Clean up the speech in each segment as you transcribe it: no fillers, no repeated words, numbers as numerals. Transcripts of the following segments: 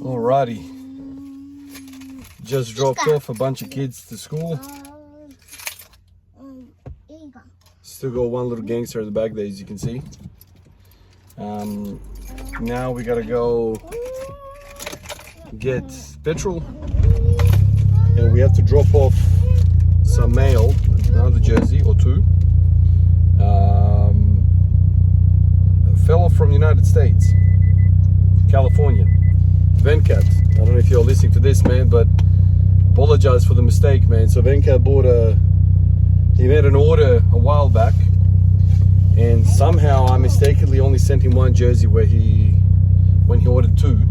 Alrighty. Just dropped off a bunch of kids to school. Still got one little gangster in the back there, as you can see. Now we gotta go get petrol, and we have to drop off some mail, another jersey or two. A fellow from the United States, California, Venkat. I don't know if you're listening to this, man, but apologize for the mistake, man. So Venkat he made an order a while back, and somehow I mistakenly only sent him one jersey when he ordered two.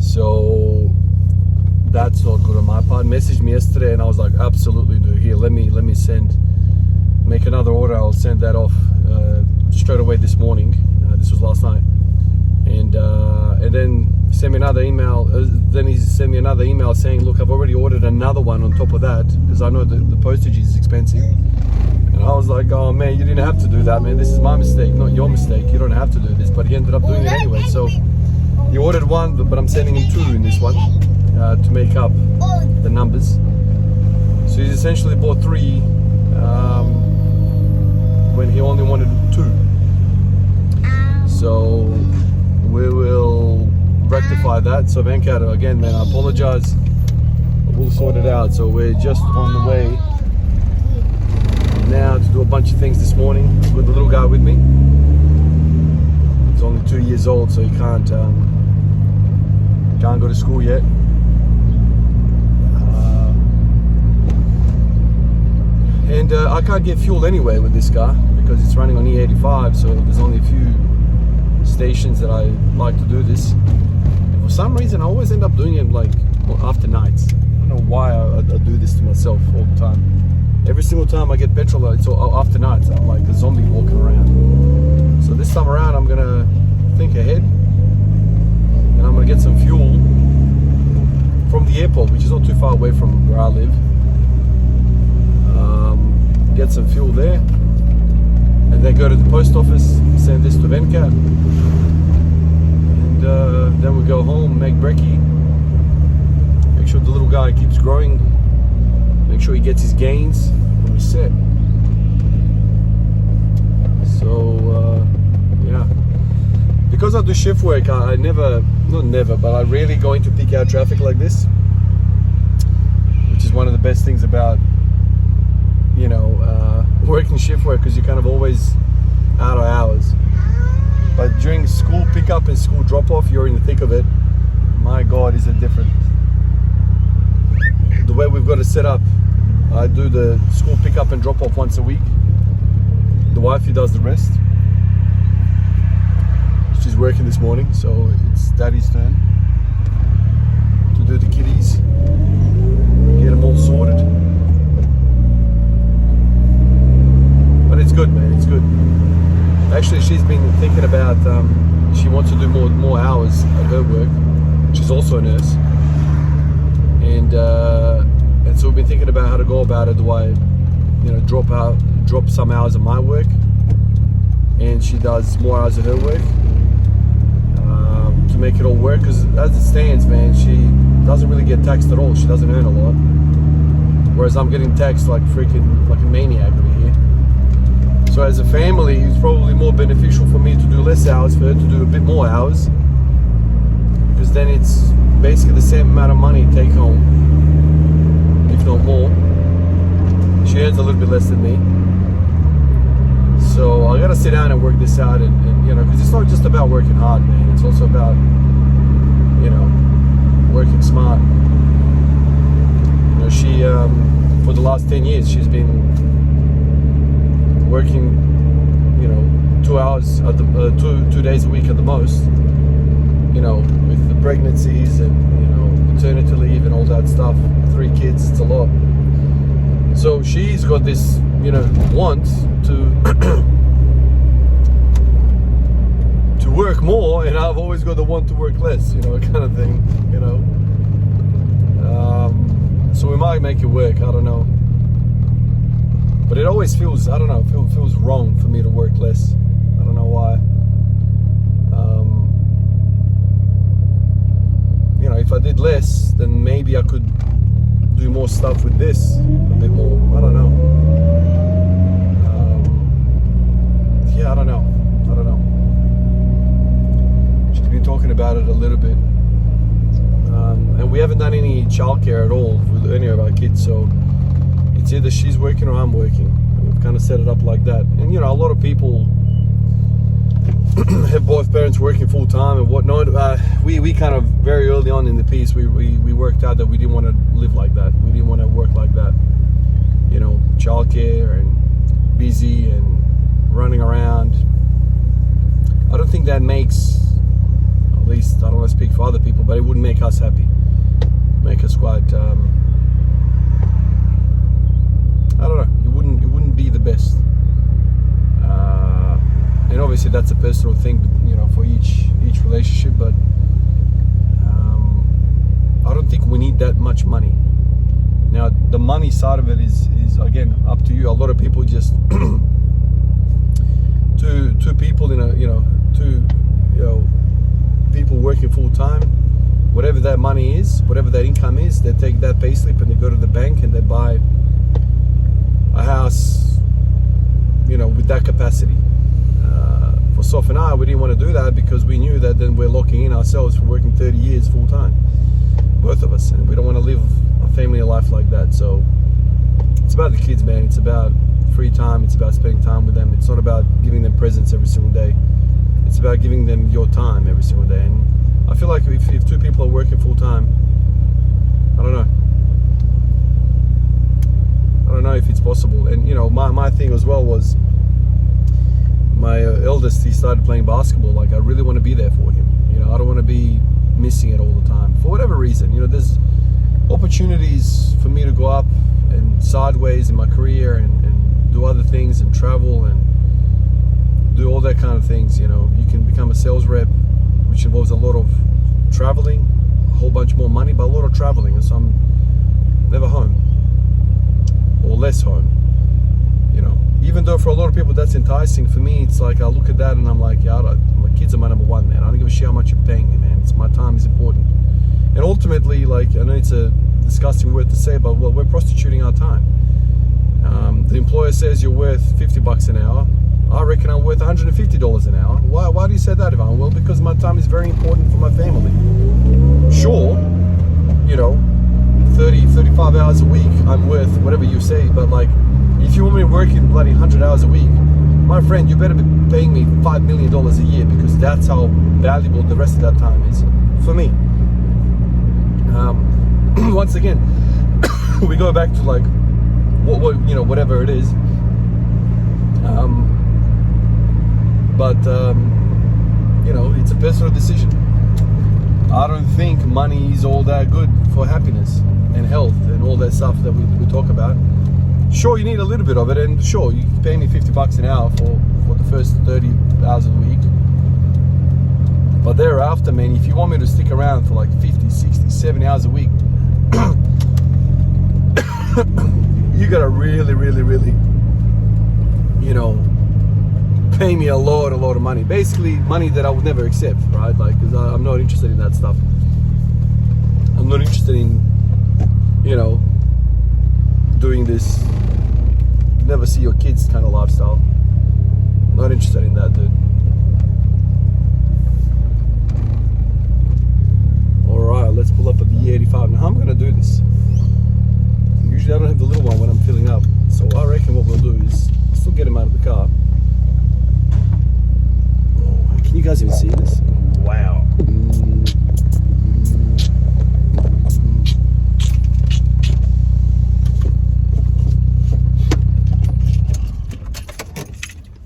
So that's not good on my part. Messaged me yesterday and I was like, absolutely, dude, here, let me make another order. I'll send that off straight away this morning. This was last night. And then sent me another email. Then he sent me another email saying, look, I've already ordered another one on top of that, because I know the postage is expensive. And I was like, oh man, you didn't have to do that, man. This is my mistake, not your mistake. You don't have to do this. But he ended up doing it anyway. So he ordered one, but I'm sending him two in this one to make up the numbers. So he's essentially bought three when he only wanted two. So we will rectify that. So Venkat, again, man, I apologize. We'll sort it out. So we're just on the way now to do a bunch of things this morning with the little guy with me. He's only 2 years old, so he can't go to school yet. And I can't get fuel anyway with this car because it's running on E85, so there's only a few stations that I like to do this. And for some reason I always end up doing it after nights. I don't know why I do this to myself all the time. Every single time I get petrol, it's all after nights. I'm like a zombie walking around. So this time around I'm gonna think ahead, and I'm gonna get some fuel from the airport, which is not too far away from where I live. Get some fuel there, and then go to the post office, send this to Venkat, and then we go home, make brekkie, make sure the little guy keeps growing, make sure he gets his gains, and we're set. So yeah, because I do shift work, I rarely go into peak hour traffic like this, which is one of the best things about working shift work, because you're kind of always out of hours. But during school pickup and school drop off, you're in the thick of it. My God, is it different. The way we've got it set up, I do the school pickup and drop off once a week. The wifey does the rest. She's working this morning, so it's Daddy's turn to do the kiddies, get them all sorted. But it's good, man, it's good. Actually, she's been thinking about, she wants to do more hours at her work. She's also a nurse. And so we've been thinking about how to go about it. Do I, drop some hours of my work, and she does more hours of her work, to make it all work. Because as it stands, man, she doesn't really get taxed at all. She doesn't earn a lot. Whereas I'm getting taxed like a maniac over here. So as a family, it's probably more beneficial for me to do less hours, for her to do a bit more hours, because then it's basically the same amount of money take home, if not more. She earns a little bit less than me. So I gotta sit down and work this out, and because it's not just about working hard, man. It's also about, working smart. She, for the last 10 years, she's been working, 2 hours at the 2 days a week at the most. With the pregnancies and maternity leave and all that stuff. 3 kids, it's a lot. So she's got this, want to to work more, and I've always got the want to work less, kind of thing. So we might make it work. I don't know. But it always feels, I don't know, feels wrong for me to work less. I don't know why. maybe I could do more stuff with this a bit more. I don't know. Yeah, I don't know. She's been talking about it a little bit. And we haven't done any childcare at all with any of our kids, so it's either she's working or I'm working. And we've kind of set it up like that. And a lot of people have both parents working full time and whatnot. We kind of very early on in the piece we worked out that we didn't want to live like that. We didn't want to work like that. Childcare and busy and running around. I don't think that makes, at least I don't want to speak for other people, but it wouldn't make us happy. Make us quite I don't know, it wouldn't be the best. And obviously that's a personal thing, for each relationship, but I don't think we need that much money. Now the money side of it is again up to you. A lot of people just two people in a people working full time, whatever that money is, whatever that income is, they take that pay slip and they go to the bank and they buy a house, with that capacity. For Soph and I, we didn't want to do that because we knew that then we're locking in ourselves for working 30 years full time, both of us, and we don't want to live a family life like that. So it's about the kids, man. It's about free time. It's about spending time with them. It's not about giving them presents every single day. It's about giving them your time every single day. And I feel like if two people are working full time, I don't know if it's possible. And my thing as well was my eldest, he started playing basketball. Like, I really want to be there for him. I don't want to be missing it all the time for whatever reason. There's opportunities for me to go up and sideways in my career and do other things and travel and do all that kind of things. You can become a sales rep, which involves a lot of traveling, a whole bunch more money, but a lot of traveling, and so I'm never home or less home. Even though for a lot of people that's enticing, for me it's like I look at that and I'm like, yeah, my kids are my number one, man. I don't give a shit how much you're paying me, man. It's my time is important. And ultimately, like, I know it's a disgusting word to say, but we're prostituting our time. The employer says you're worth $50 an hour. I reckon I'm worth $150 an hour. Why do you say that, Ivan? Well, because my time is very important for my family. Sure, 30, 35 hours a week, I'm worth whatever you say, but like, if you want me working bloody 100 hours a week, my friend, you better be paying me $5 million a year, because that's how valuable the rest of that time is for me. Once again, we go back to like, whatever it is. It's a personal decision. I don't think money is all that good for happiness and health and all that stuff that we talk about. Sure, you need a little bit of it, and sure, you can pay me $50 an hour for the first 30 hours of the week. But thereafter, man, if you want me to stick around for like 50, 60, 70 hours a week, you gotta really, really, really, pay me a lot of money. Basically, money that I would never accept, right? Like, because I'm not interested in that stuff. I'm not interested in, doing this never see your kids kind of lifestyle. Not interested in that, dude. Alright, let's pull up at the E85. Now, how am I going to do this? Usually I don't have the little one when I'm filling up. So I reckon what we'll do is still get him out of the car. Oh, can you guys even see this? Wow.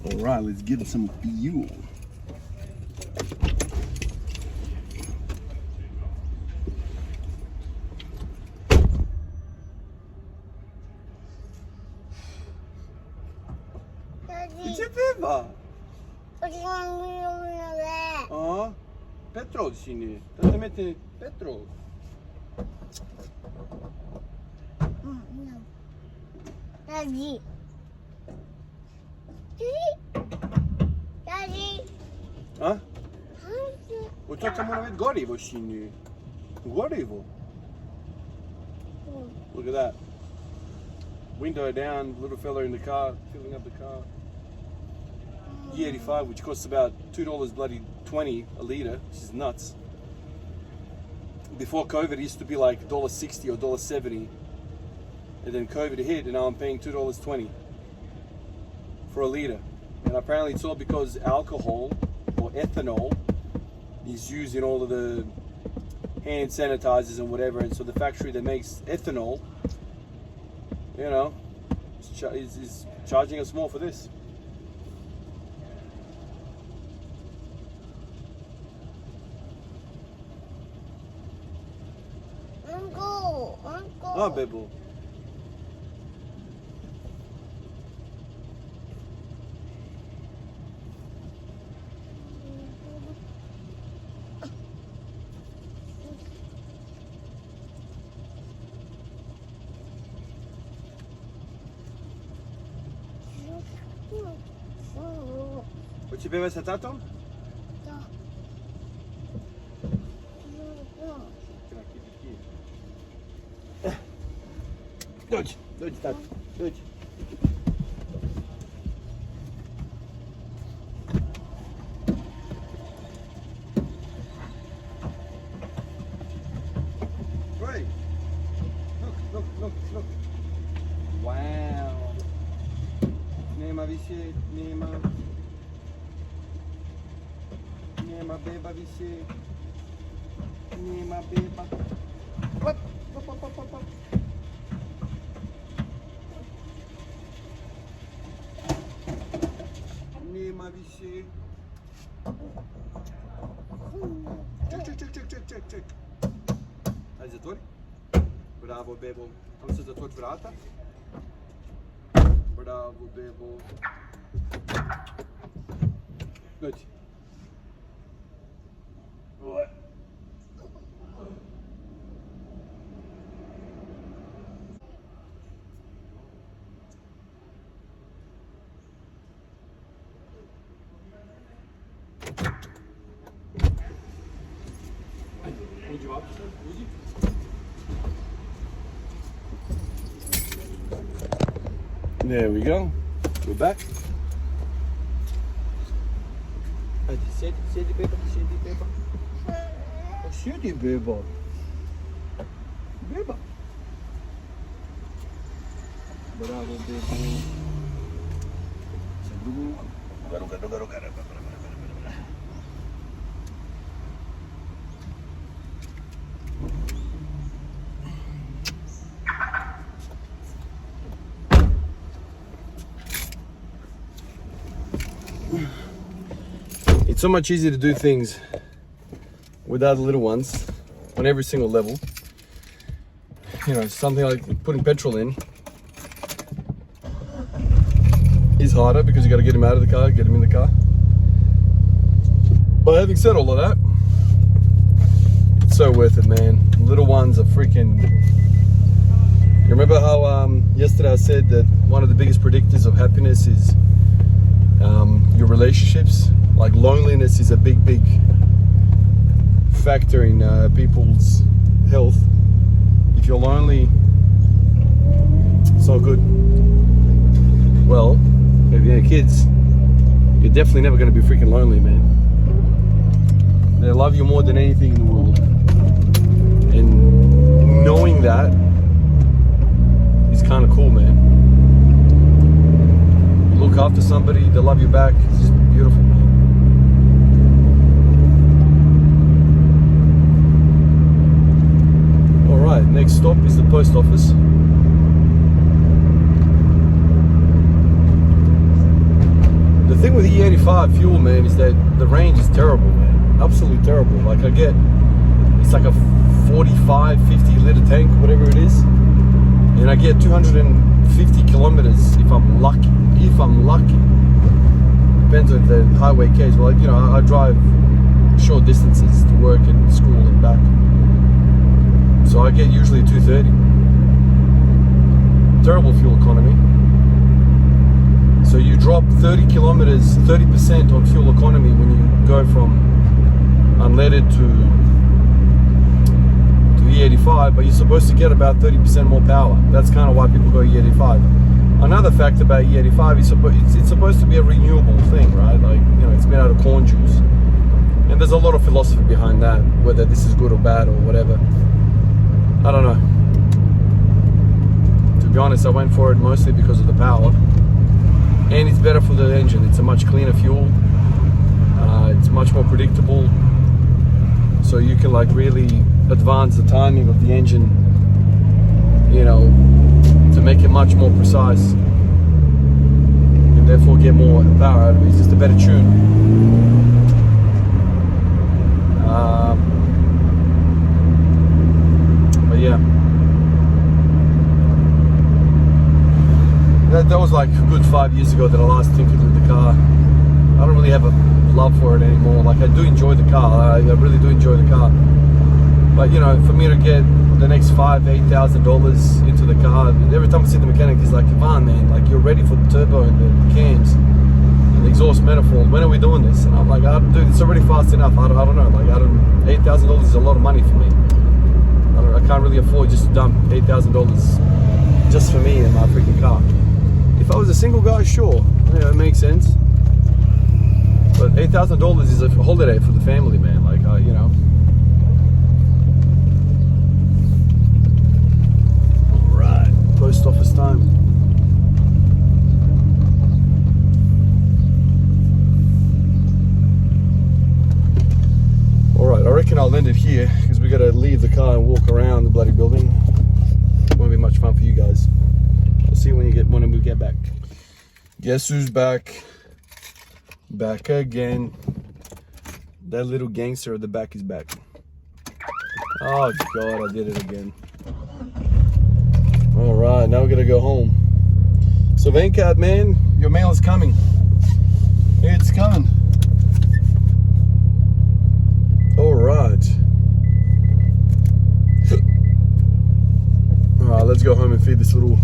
Alright, let's give it some fuel. Gdzie bywa? A? Petrol sini. Tata mette petrol. Daddy. Daddy. A? Bo tata mora mieć gorivo sini. Gorivo. Look at that. Window down, little fella in the car, filling up the car. E85, which costs about $2 bloody 20 a litre, which is nuts. Before COVID, it used to be like $1.60 or $1.70. And then COVID hit, and now I'm paying $2.20 for a litre. And apparently it's all because alcohol or ethanol is used in all of the hand sanitizers and whatever. And so the factory that makes ethanol, you know, is charging us more for this. Uncle. Oh, Bebo. O te bebes a tato? Dođi, tato, dođi. Oj, look. Wow. Nema više, nema beba više. Nema beba. What? Nema više. Ček. Ajde, zatvori. Bravo, bebo. Samo se zatvori vrata. Bravo, bebo. Dođi. There we go. We're back. Sedi, beba. Sedi, beba. Bravo, beba. Garu. It's so much easier to do things without the little ones on every single level. You know, something like putting petrol in is harder because you got to get him out of the car, get him in the car. But having said all of that, it's so worth it, man. Little ones are freaking... You remember how yesterday I said that one of the biggest predictors of happiness is your relationships? Like loneliness is a big factor in people's health. If you're lonely, it's not good. Well, if you have kids, you're definitely never going to be freaking lonely, man. They love you more than anything in the world. And knowing that is kind of cool, man. You look after somebody, they love you back. It's just beautiful, man. Alright, next stop is the post office. The thing with E85 fuel, man, is that the range is terrible, man. Absolutely terrible. Like it's like a 45, 50 litre tank, whatever it is. And I get 250 kilometers if I'm lucky. Depends on the highway case. Well, you know, I drive short distances to work and school and back. So I get usually 230. Terrible fuel economy. So you drop 30 kilometers, 30% on fuel economy when you go from unleaded to E85, E85, but you're supposed to get about 30% more power. That's kind of why people go E85. Another fact about E85 is it's supposed to be a renewable thing, right? Like, you know, it's made out of corn juice. And there's a lot of philosophy behind that, whether this is good or bad or whatever. I don't know. To be honest, I went for it mostly because of the power. And it's better for the engine. It's a much cleaner fuel. It's much more predictable. So you can like really advance the timing of the engine, you know, to make it much more precise. And therefore get more power out of it. It's just a better tune. But yeah, that was like a good 5 years ago that I last tinkered with the car. I don't really have a love for it anymore. Like, I do enjoy the car. I really do enjoy the car. But you know, for me to get the next $8,000 into the car, every time I see the mechanic, he's like, "Come on, man! Like, you're ready for the turbo and the cams and the exhaust manifold. When are we doing this?" And I'm like, "Dude, it's already fast enough. I don't know. Like, $8,000 is a lot of money for me. I can't really afford just to dump $8,000 just for me in my freaking car. If I was a single guy, sure, yeah, it makes sense. But $8,000 is a holiday for the family, man. Like, you know." All right, post office time. All right, I reckon I'll end it here because we got to leave the car and walk around the bloody building. It won't be much fun for you guys. I'll see you when we get back. Guess who's back? Back again. That little gangster at the back is back. Oh God, I did it again. All right, now we're gonna go home. So Venkat, man, your mail is coming. It's coming. All right. All right, let's go home and feed this little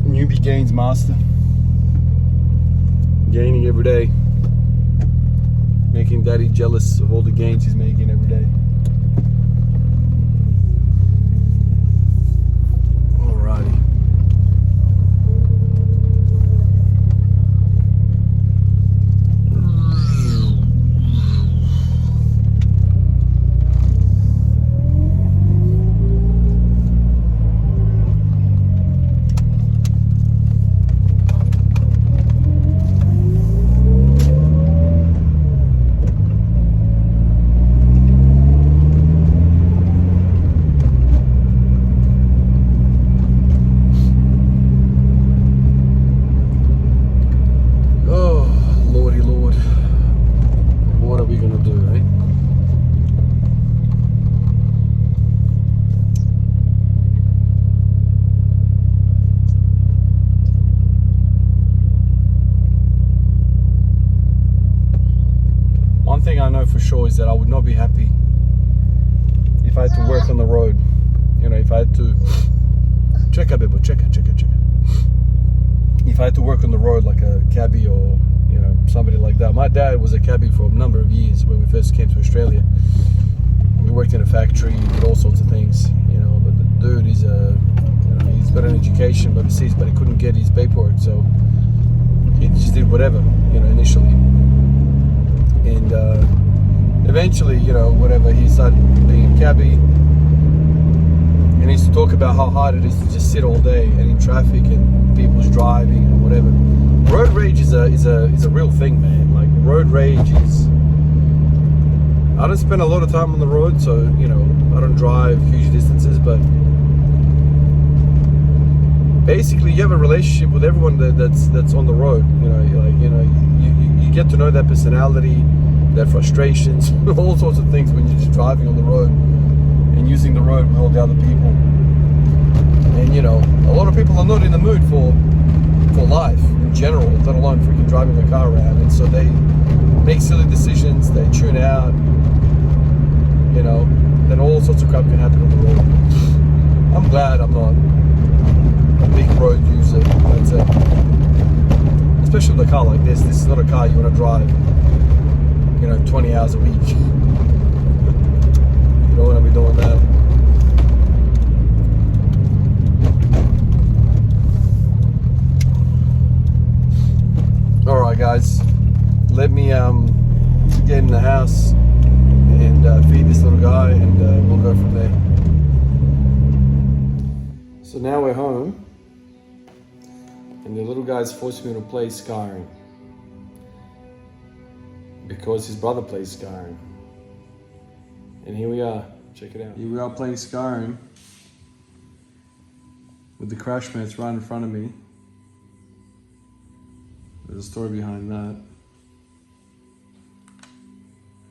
newbie gains master. Gaining every day, making daddy jealous of all the gains he's making every day. Alrighty. One thing I know for sure is that I would not be happy if I had to work on the road. You know, if I had to check. If I had to work on the road like a cabbie or, you know, somebody like that. My dad was a cabbie for a number of years when we first came to Australia. We worked in a factory, did all sorts of things, you know. But the dude is he's got an education overseas, but he couldn't get his paperwork, so he just did whatever, you know, initially. And eventually, you know, whatever, he started being a cabbie. And he used to talk about how hard it is to just sit all day and in traffic and people's driving and whatever. Road rage is a real thing, man. Like, road rage is... I don't spend a lot of time on the road, so, you know, I don't drive huge distances, but basically you have a relationship with everyone that's on the road. You know, you get to know their personality, their frustrations, all sorts of things when you're just driving on the road and using the road with all the other people. And you know, a lot of people are not in the mood for life in general, let alone freaking driving the car around. And so they make silly decisions, they tune out, you know, then all sorts of crap can happen on the road. I'm glad I'm not a big road user, that's it. Especially with a car like this. This is not a car you want to drive, you know, 20 hours a week. You don't want to be doing that. little guy's forcing me to play Skyrim because his brother plays Skyrim. And here we are. Check it out. Here we are playing Skyrim with the crash mats right in front of me. There's a story behind that.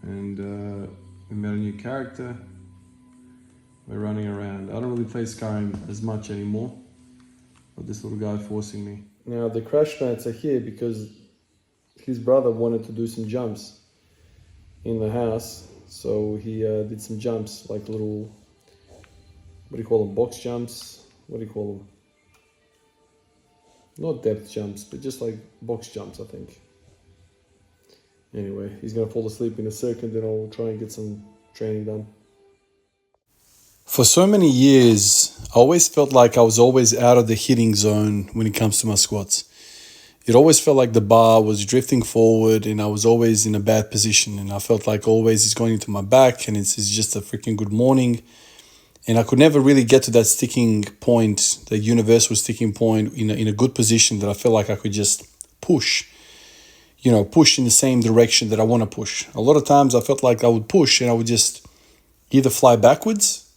And we met a new character. We're running around. I don't really play Skyrim as much anymore, but this little guy forcing me. Now the crash mats are here because his brother wanted to do some jumps in the house. So he did some jumps, like little, what do you call them, box jumps? What do you call them? Not depth jumps, but just like box jumps, I think. Anyway, he's going to fall asleep in a second, then I'll try and get some training done. For so many years, I always felt like I was always out of the hitting zone when it comes to my squats. It always felt like the bar was drifting forward and I was always in a bad position. And I felt like always it's going into my back and it's just a freaking good morning. And I could never really get to that sticking point, the universal sticking point in a good position that I felt like I could just push. Push in the same direction that I want to push. A lot of times I felt like I would push and I would just either fly backwards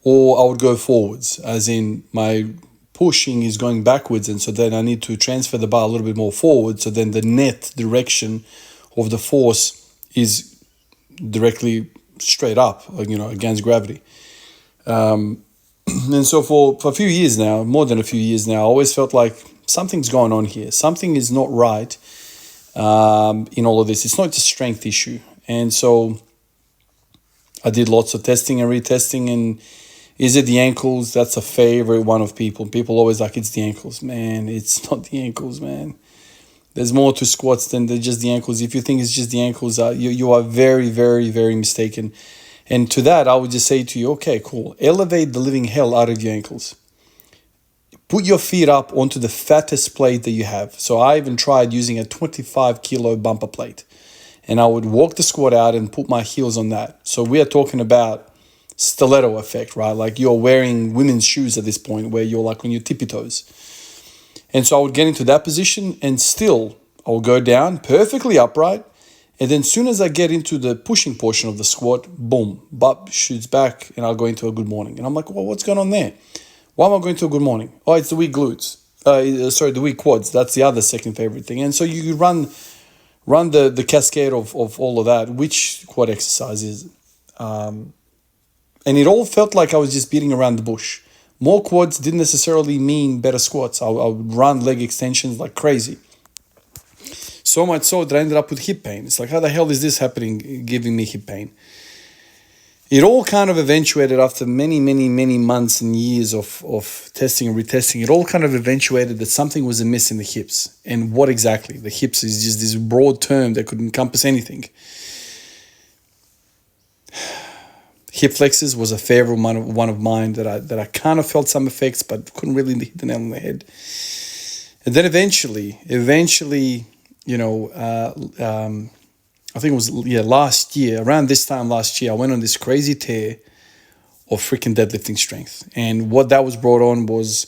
or I would go forwards, as in my pushing is going backwards, and so then I need to transfer the bar a little bit more forward, so then the net direction of the force is directly straight up, against gravity. And so for a few years now, more than a few years now, I always felt like something's going on here. Something is not right in all of this. It's not just a strength issue. And so I did lots of testing and retesting. And is it the ankles? That's a favorite one of people. People always like, it's the ankles. Man, it's not the ankles, man. There's more to squats than just the ankles. If you think it's just the ankles, you are very, very, very mistaken. And to that, I would just say to you, okay, cool. Elevate the living hell out of your ankles. Put your feet up onto the fattest plate that you have. So I even tried using a 25 kilo bumper plate. And I would walk the squat out and put my heels on that. So we are talking about stiletto effect, right? Like you're wearing women's shoes at this point where you're like on your tippy toes. And so I would get into that position and still I will go down perfectly upright. And then as soon as I get into the pushing portion of the squat, boom, butt shoots back and I'll go into a good morning. And I'm like, well, what's going on there? Why am I going to a good morning? Oh, it's the weak glutes. The weak quads. That's the other second favorite thing. And so you run the cascade of all of that. Which quad exercise is and it all felt like I was just beating around the bush. More quads didn't necessarily mean better squats. I would run leg extensions like crazy. So much so that I ended up with hip pain. It's like, how the hell is this happening, giving me hip pain? It all kind of eventuated after many, many, many months and years of testing and retesting. It all kind of eventuated that something was amiss in the hips. And what exactly? The hips is just this broad term that could encompass anything. Hip flexors was a favorite one of mine that I kind of felt some effects, but couldn't really hit the nail on the head. And then eventually, I think it was last year, around this time last year, I went on this crazy tear of freaking deadlifting strength. And what that was brought on was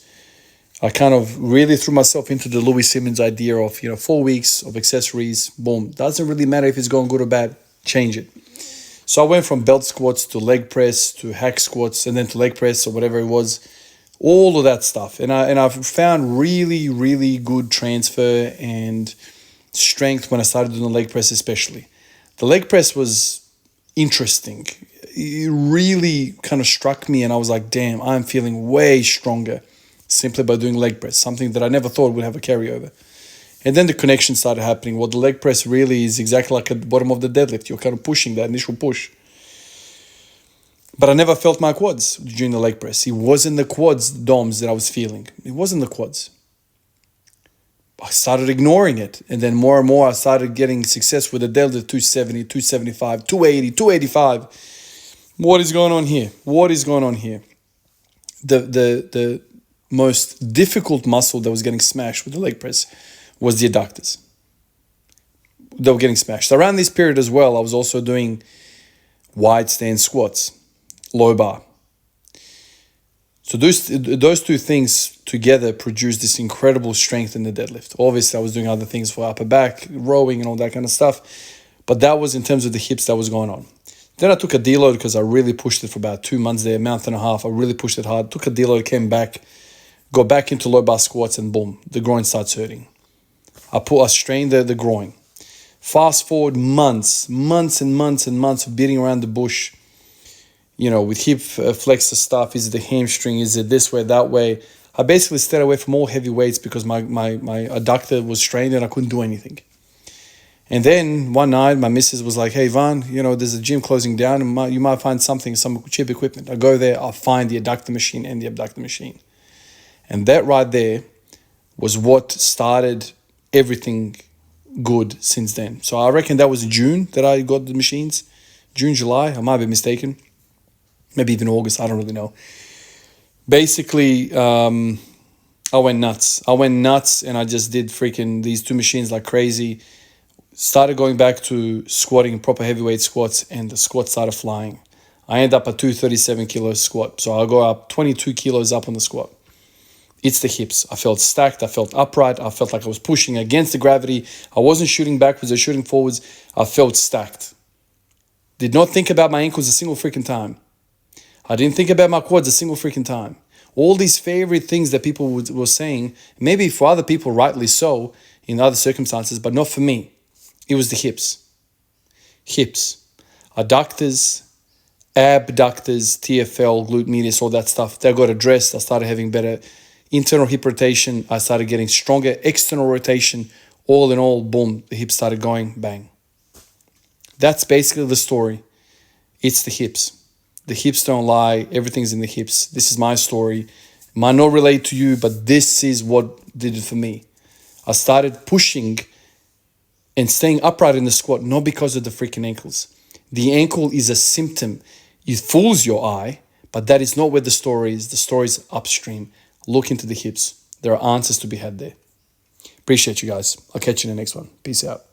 I kind of really threw myself into the Louis Simmons idea of 4 weeks of accessories. Boom, doesn't really matter if it's going good or bad, change it. So I went from belt squats to leg press to hack squats and then to leg press or whatever it was, all of that stuff. And I've found really, really good transfer and strength when I started doing the leg press especially. The leg press was interesting. It really kind of struck me and I was like, damn, I'm feeling way stronger simply by doing leg press, something that I never thought would have a carryover. And then the connection started happening. Well, the leg press really is exactly like at the bottom of the deadlift. You're kind of pushing that initial push. But I never felt my quads during the leg press. It wasn't the quads DOMs that I was feeling. It wasn't the quads. I started ignoring it. And then more and more I started getting success with the deadlift 270, 275, 280, 285. What is going on here? What is going on here? The most difficult muscle that was getting smashed with the leg press was the adductors. They were getting smashed. Around this period as well, I was also doing wide stance squats, low bar. So those two things together produced this incredible strength in the deadlift. Obviously, I was doing other things for upper back, rowing and all that kind of stuff. But that was in terms of the hips that was going on. Then I took a deload because I really pushed it for about 2 months there, a month and a half. I really pushed it hard. Took a deload, came back, got back into low bar squats, and boom, the groin starts hurting. I strained the groin. Fast forward months of beating around the bush, with hip flexor stuff. Is it the hamstring? Is it this way, that way? I basically stayed away from all heavy weights because my adductor was strained and I couldn't do anything. And then one night, my missus was like, hey, Van, there's a gym closing down and you might find some cheap equipment. I go there, I'll find the adductor machine and the abductor machine. And that right there was what started everything good since then. So I reckon that was June that I got the machines. June, July, I might be mistaken. Maybe even August, I don't really know. Basically, I went nuts. And I just did freaking these two machines like crazy. Started going back to squatting proper heavyweight squats, and the squat started flying. I end up at 237 kilos squat. So I'll go up 22 kilos up on the squat. It's the hips. I felt stacked. I felt upright. I felt like I was pushing against the gravity. I wasn't shooting backwards or shooting forwards. I felt stacked. Did not think about my ankles a single freaking time. I didn't think about my quads a single freaking time. All these favorite things that people were saying, maybe for other people, rightly so, in other circumstances, but not for me. It was the hips. Hips. Adductors, abductors, TFL, glute medius, all that stuff. They got addressed. I started having better internal hip rotation. I started getting stronger external rotation. All in all, boom, the hips started going, bang. That's basically the story. It's the hips. The hips don't lie. Everything's in the hips. This is my story. Might not relate to you, but this is what did it for me. I started pushing and staying upright in the squat, not because of the freaking ankles. The ankle is a symptom. It fools your eye, but that is not where the story is. The story is upstream. Look into the hips. There are answers to be had there. Appreciate you guys. I'll catch you in the next one. Peace out.